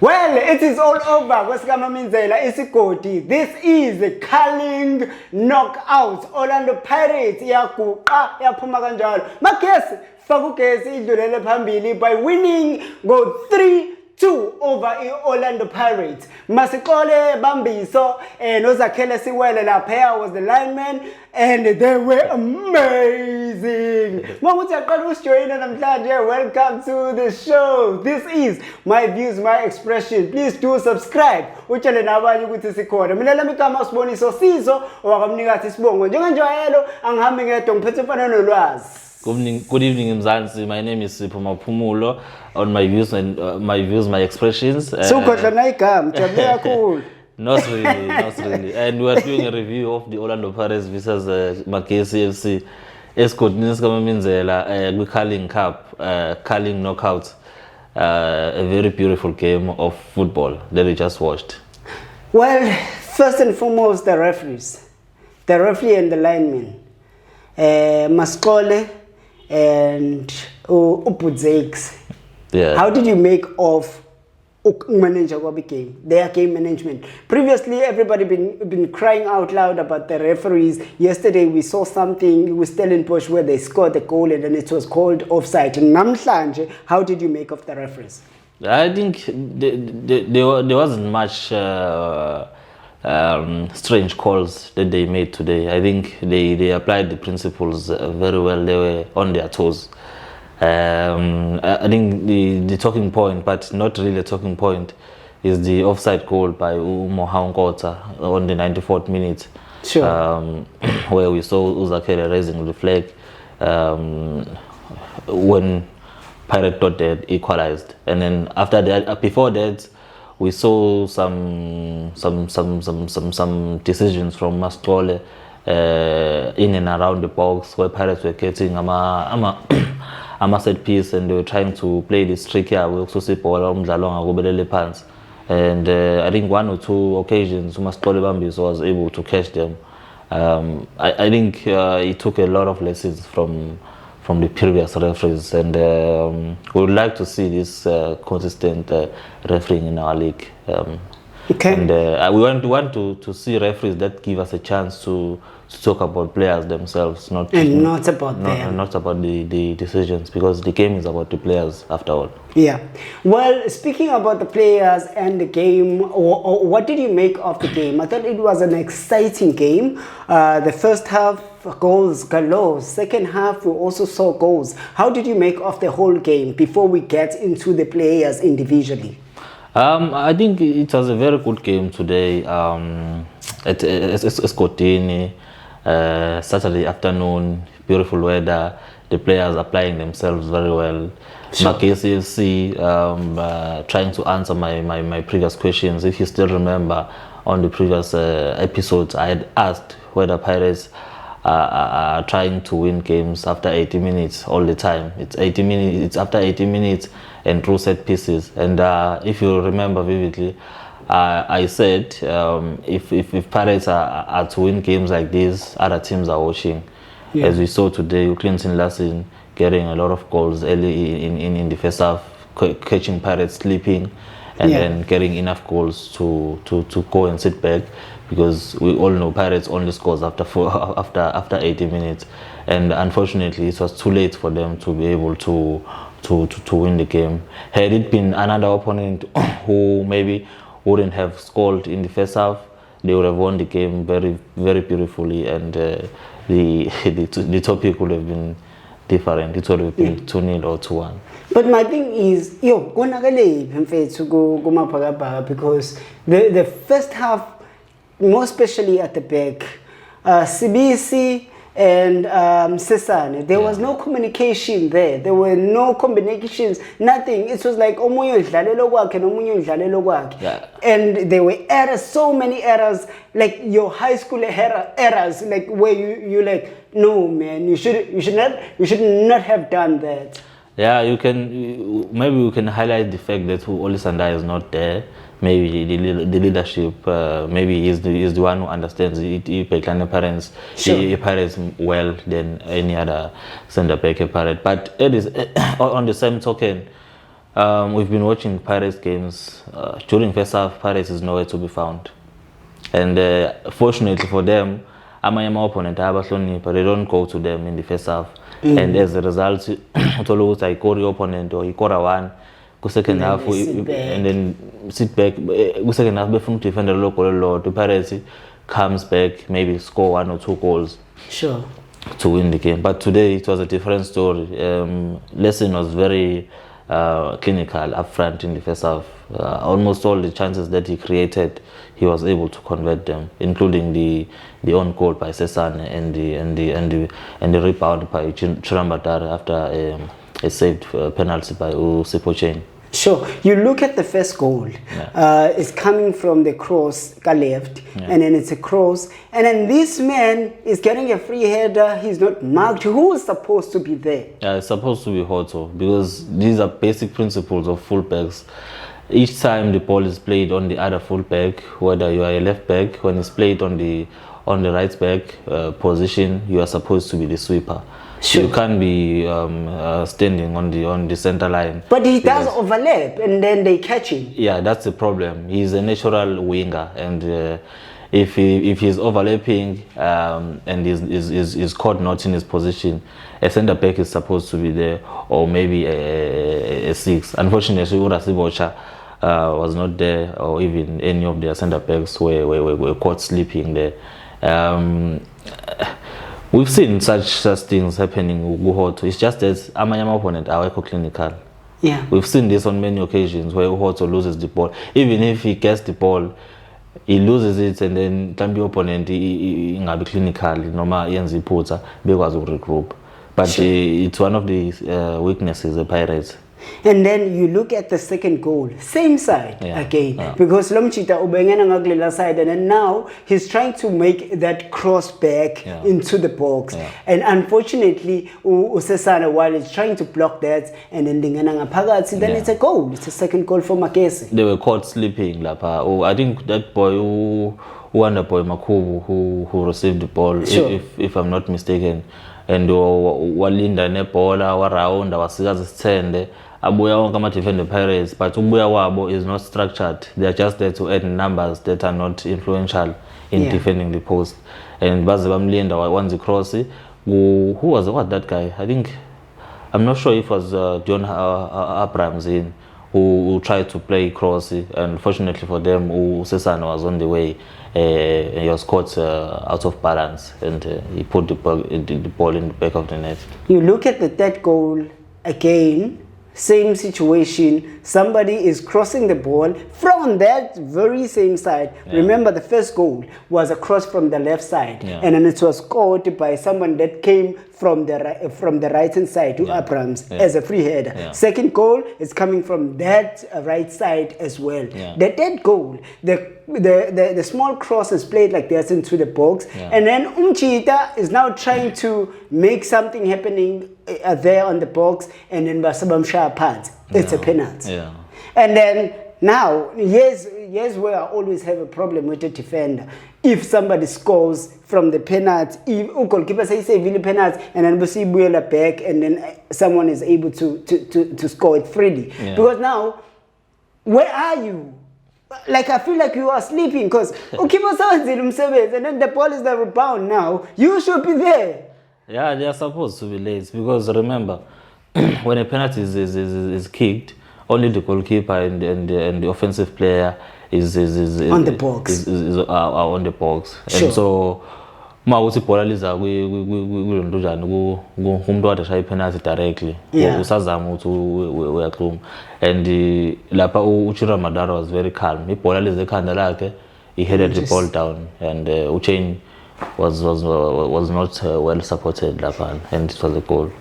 Well, it is all over. This is the Carling knockout. Orlando Pirates yaguqa yaphuma kanjalo. Magesi fakugesi idlulele phambili by winning go 3-2 over Orlando Pirates. Masikole Bambiso and Ozakhele Siwele Lapea was the lineman and they were amazing. Welcome to the show. This is My Views, My Expression. Please do subscribe. Uchale nabanye ukuthi sikhona. Mina lami kama usiboniso Sizo wakamnika isibongo. Njenganjwayelo angihambe ngedwa ngiphethe mfana nolwazi. Good evening, Mzansi. My name is Amabhakabhaka on My Views and My Views, My Expressions. So cool. Not really. And we are doing a review of the Orlando Pirates versus Magesi FC. Escotines kama minzela Carling Cup, Carling knockout. A very beautiful game of football that we just watched. Well, first and foremost, the referees. The referee and the linemen. Maskole and Upudzakes. Yeah. How did you make of manager game, their game management? Previously, everybody been crying out loud about the referees. Yesterday, we saw something with Stellenbosch where they scored a goal and then it was called offside. Namhlanje, how did you make of the referees? I think there wasn't much strange calls that they made today. I think they applied the principles very well. They were on their toes. I think the talking point, but not really a talking point, is the offside goal by Umohankota on the 94th minute. Sure. Where we saw Uzakere raising the flag when Pirate thought they had equalized, and then after that, before that, we saw some decisions from Maskole in and around the box where Pirates were getting a set piece and they were trying to play this tricky. We also see and I think one or two occasions Maskole Bambis was able to catch them. I think it took a lot of lessons from the previous referees, and we would like to see this consistent refereeing in our league. Okay. And we want to see referees that give us a chance to talk about players themselves, not about the decisions, because the game is about the players after all. Yeah. Well, speaking about the players and the game, or what did you make of the game? I thought it was an exciting game. The first half, goals galore. Second half, we also saw goals. How did you make of the whole game before we get into the players individually? I think it was a very good game today. At Escotini, Saturday afternoon, beautiful weather. The players are playing themselves very well. Sure. Magesi FC, trying to answer my previous questions. If you still remember, on the previous episodes, I had asked whether Pirates are trying to win games after 80 minutes all the time. It's 80 minutes. It's after 80 minutes and through set pieces. And if you remember vividly, I said if Pirates are to win games like this, other teams are watching. Yeah. As we saw today, Clinton Larson getting a lot of goals early in the first half, catching Pirates sleeping, and then getting enough goals to go and sit back, because we all know Pirates only scores after 80 minutes, and unfortunately it was too late for them to be able to win the game. Had it been another opponent who maybe wouldn't have scored in the first half, they would have won the game very, very beautifully, and the topic would have been different. It would have been 2-0 or 2-1. But my thing is, because the first half, more especially at the back, CBC and Sesane, there was no communication there. There were no combinations, nothing. It was like and there were errors, so many errors, like your high school errors, like where you like, no man, you should not have done that. Yeah, maybe we can highlight the fact that Olisanda is not there. Maybe the leadership, maybe is the one who understands the parents, sure. Parents well than any other center back parent. But it is on the same token, We've been watching Pirates games. During first half, Pirates is nowhere to be found. And fortunately for them, my opponent, but they don't go to them in the first half. And as a result, I call the opponent or he call one. Go second half, and then sit back. Go second half, before defend the local. The Pirates comes back, maybe score 1 or 2 goals. Sure. To win the game. But today it was a different story. Lesson was very clinical up front in the first half. Almost all the chances that he created, he was able to convert them, including the own goal by Sesane and the rebound by Chirambatare after a saved penalty by Usipochen. Sure. You look at the first goal. It's coming from the cross, left, and then it's a cross. And then this man is getting a free header. He's not marked. Who is supposed to be there? Yeah, it's supposed to be Hoto, because these are basic principles of fullbacks. Each time the ball is played on the other fullback, whether you are a left back, when it's played on the right back position, you are supposed to be the sweeper. Sure. You can't be standing on the center line. But he does overlap, and then they catch him. Yeah, that's the problem. He's a natural winger, and if he's overlapping and is caught not in his position, a center back is supposed to be there, or maybe a 6. Unfortunately, Urasibocha was not there, or even any of their center backs were caught sleeping there. We've seen such things happening with Uhoto. It's just that Amanyama opponent are clinical. Yeah. We've seen this on many occasions where Uhoto loses the ball. Even if he gets the ball, he loses it, and then the opponent he be clinical, normal yenzi putsa because of regroup. But sure. It's one of the weaknesses of the Pirates. And then you look at the second goal, same side again, because Lomchita ubengena ngaglela side, and then now he's trying to make that cross back into the box, and unfortunately Usesane, while he's trying to block that, and then Dingana Ngapagati, then it's a goal. It's a second goal for Magesi. They were caught sleeping, Lapa. Oh, I think that boy Wonder Boy Makubu who received the ball, sure. if I'm not mistaken, and walinda nebola warawunda wasika zisithende abuya wonke ama-defender Pirates, but ubuya wabo is not structured. They are just there to add numbers that are not influential in defending the post. And baze bamlinda once cross, who was that guy? I think, I'm not sure if it was John Abrams who tried to play cross, and fortunately for them, Sesane was on the way. He was caught out of balance, and he put the ball in the back of the net. You look at the third goal again, same situation. Somebody is crossing the ball from that very same side. Remember, the first goal was a cross from the left side, and then it was scored by someone that came from the right hand side to Abrams as a free header. Second goal is coming from that right side as well. The third goal, the small cross is played like this into the box, and then Umchita is now trying to make something happening there on the box, and then Basabam Shah pads. It's a penalty. And then now, here's where I always have a problem with the defender. If somebody scores from the penalty, if a goalkeeper says a penalty, and then we see Buela back, and then someone is able to score it freely. Because now, where are you? Like, I feel like you are sleeping, because and then the ball is the rebound now. You should be there. Yeah, they are supposed to be late, because remember, when a penalty is kicked, only the goalkeeper and the offensive player is on the box. Are on the box. Sure. And so mawuthi ibhola liza kulondojana umuntu wadashaya penalty directly, usazama ukuthi uyaxhuma, and lapha uChira Madara was very calm. Ibhola lize ekhanda lakhe, he headed the ball down, and Uchain was not well supported lapha, and it was a goal.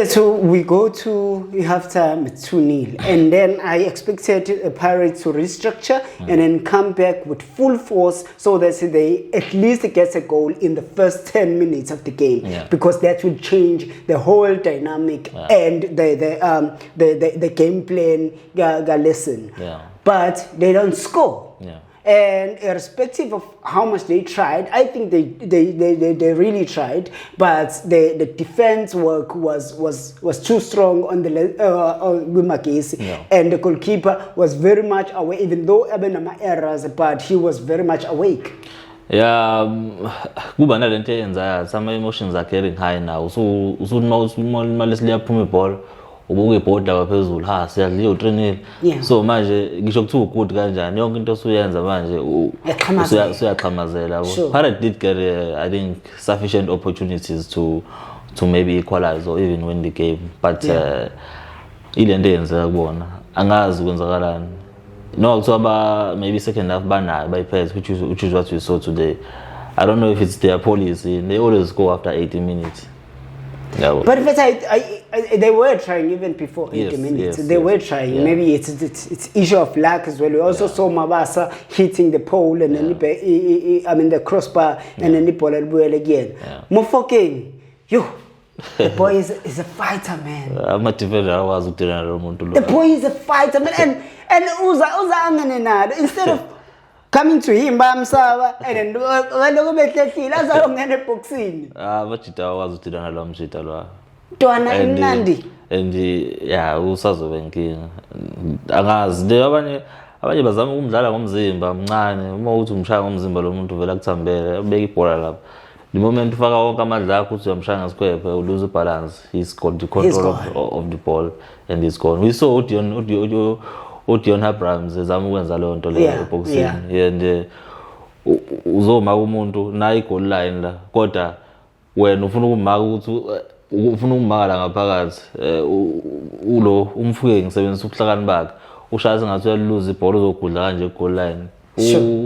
So we go to halftime 2-0, and then I expected the Pirates to restructure and then come back with full force so that they at least get a goal in the first 10 minutes of the game, because that will change the whole dynamic and the game plan lesson. But they don't score. and irrespective of how much they tried, I think they really tried, but the defense work was too strong on the with Magesi, and the goalkeeper was very much away, even though Ebenama errors, but he was very much awake. Yeah, kuba nalento eyenzayo, some emotions are carrying high now. So lesliya phuma ibhola ubuke ibhoda ngaphezulu siyadliwa trainile. So manje ngisho kuthi ugood kanjani yonke into osuyenza manje usuyaxhamazela. Pirate did get I think sufficient opportunities to maybe equalize or even win the game, but ilento eyenzeka kubona angazi kwenzakalani. No, so about maybe second half by pairs, which is what we saw today. I don't know if it's their policy. They always go after 80 minutes. Yeah. But they were trying even before 80 minutes. They were trying. Yeah. Maybe it's issue of luck as well. We also saw Mabasa hitting the pole and then the crossbar and then the pole again. Mofoking, the boy is a fighter, man. I'm a defender. The boy is a fighter, man. And Uza instead of coming to him by himself and then boxing. And yeah, usazobenkinga. Angazi le abanye bazama ukumdlala ngomzimba mncane, uma uthi umshaya ngomzimba lo muntu vela kuthambele, ubeka ibhola lapha. The moment ufaka wonke amandla akho uthi uyamshaya ngesikhwephe, you lose the balance. He's got the control of the ball and he's gone. We saw Dion Abrams ezama ukwenza leyo nto leyo eboxing, and uzoma umuntu na i-goal line la, kodwa wena ufuna ukumaka ukuthi ufuna ukumaka la ngaphakathi, ulo umfuke ngisebenzisa ukuhlakani bakhe ushaya sengathi uyalose ibhola uzogudla kanje ku-goal line.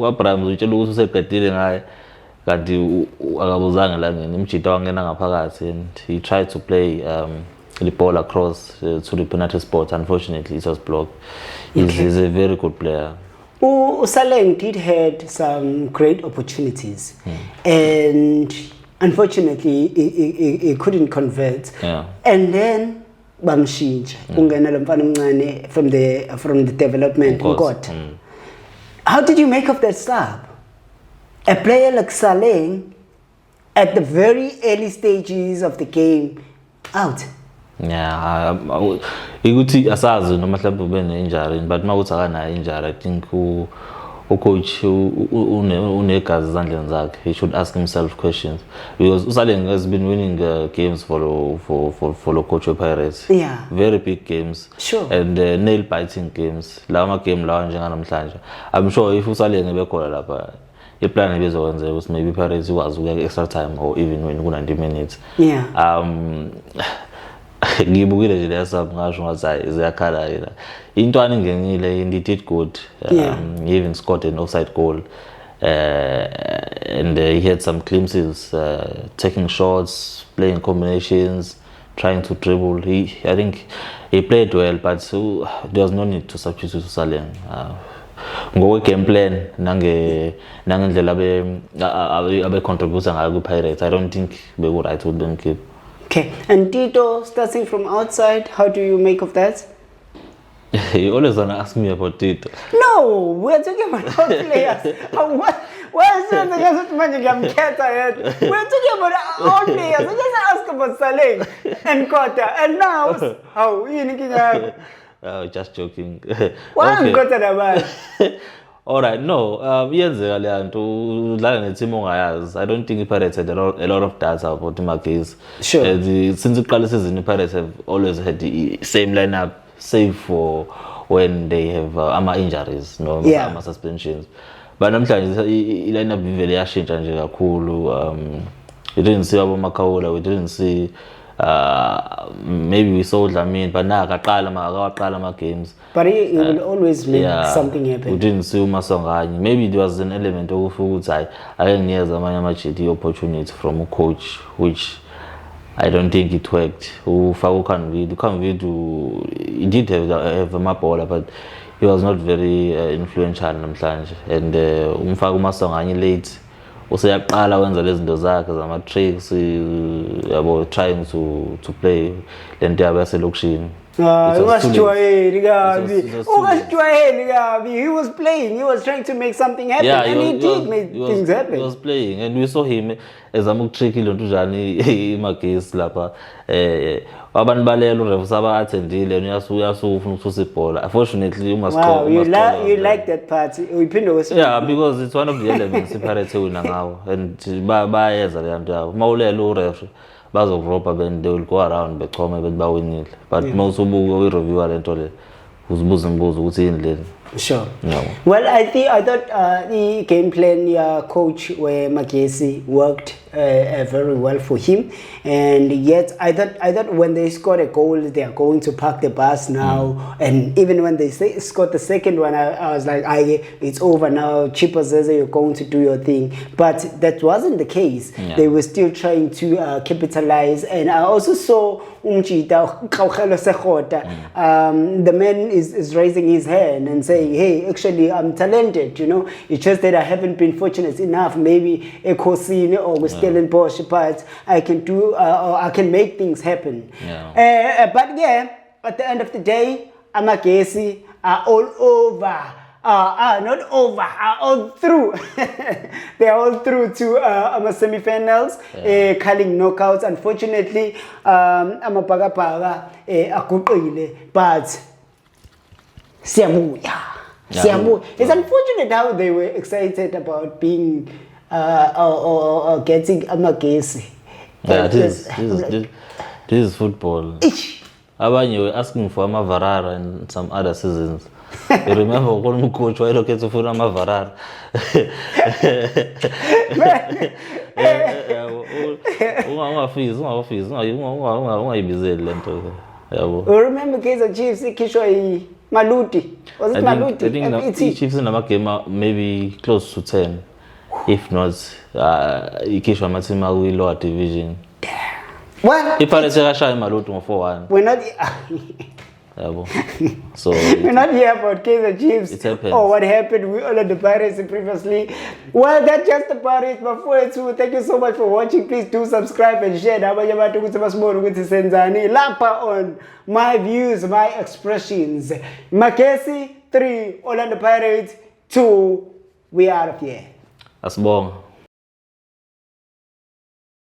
Abrams utshela ukuthi useqedile ngaye kanti akabuzanga la ngene imjita wangena ngaphakathi, and he tried to play the ball across to the penalty spot. Unfortunately, it was blocked. He's a very good player. Saleng did had some great opportunities, and unfortunately, he couldn't convert. And then bamshintsha ungena lo mfana omncane from the development got. How did you make of that sub? A player like Saleng at the very early stages of the game out. Yeah, ikuthi asazi noma mhlawumbe ube ne-injury, but mawuthi akanayo injury, I think coach unegazi ezandleni zakhe. He should ask himself questions, because Usaleng has been winning games for coach Pirates. Very big games. And nail biting games. Lawa game lawa njenganamhlanje. I'm sure if Usaleng ebekhona lapha iplan ebezokwenza ukuthi maybe Pirates ikwazi ukuya extra time or even win ku-90 minutes. Ngibukile nje lesab ngasho ngathi ziyakhala yena. Intwana ingenile, and he did good. He even scored an offside goal. And he had some glimpses, taking shots, playing combinations, trying to dribble. I think he played well, but there was no need to substitute Saleng. Ngowe game plan nangendlela abe contributing ngayo ku-Pirates, I don't think they would right with them keep. Okay, and Tito, starting from outside, how do you make of that? You always want to ask me about Tito. No, we're talking about our players. Why is it that we're talking about our players. I just ask about Saleng and Kota, and now, how are you just joking. Why am Kota about? Alright, no, I don't think Pirates had a lot of data about Magesi. Since the early season, the Pirates have always had the same lineup, save for when they have injuries, suspensions. But sometimes the lineup is very changed. We didn't see Amabhakabhaka, we didn't see. Maybe we saw Lamin, but now I games. But he will always make something happen. We didn't see Masonga. Maybe there was an element of food side. I didn't hear the opportunity from a coach, which I don't think it worked. He did have a map order, but he was not very influential. And Masonga late. Usayaqala wenza lezi zinto zakhe zama-tricks yabo, trying to play lento yabo yaselokishini. It was too late. He was playing, he was trying to make something happen, and he did make things happen. He was playing, and we saw him as a tricky lonto njani Magesi lapha abantu balelo ref saba attendile uyasufuna ukususa ibhola. Unfortunately Wow, you like that part. Yeah, because it's one of the elements Pirates wina ngawo, and bayeza le nto yabo mawulela uref bazokropa then they will go around bechome bethi bawinile, but mawusubuka uyireviewer le nto le uzibuza imibuzo ukuthi yini le. Sure. No. Well, I thought the game plan coach where Magesi worked very well for him, and yet I thought when they scored a goal they are going to park the bus now, and even when they scored the second one, I was like, it's over now. Chipazeze, you're going to do your thing, but that wasn't the case. Yeah. They were still trying to capitalize, and I also saw Umchita the man is raising his hand and saying, hey, actually I'm talented, you know, it's just that I haven't been fortunate enough, maybe a Kosini or we're still in Porsche, but I can do or I can make things happen. But yeah, at the end of the day, Magesi are all over. Not over, are all through. They are all through to semi-finals, calling knockouts. Unfortunately, Amabhakabhaka aguqile, but siyabuya. It's unfortunate how they were excited about being or getting Magesi. Yeah, this is football. Abanye were asking for Amavarara and some other seasons. You remember when coach why look at for Amavarara? Remember Kaizer Chiefs Kishwa Maluti? Was it Maluti? I think Chiefs in the game maybe close to 10. If not, Kishwa Matima will lower division. Well, if I say Rasha Maluti 4-1. We're not. So we're not here about Kaizer Chiefs or what happened with all of the Pirates previously. Well, that's just the Pirates. But thank you so much for watching. Please do subscribe and share. Lapa on my views, my expressions. Magesi 3, Orlando Pirates 2. We are out of here. That's bon.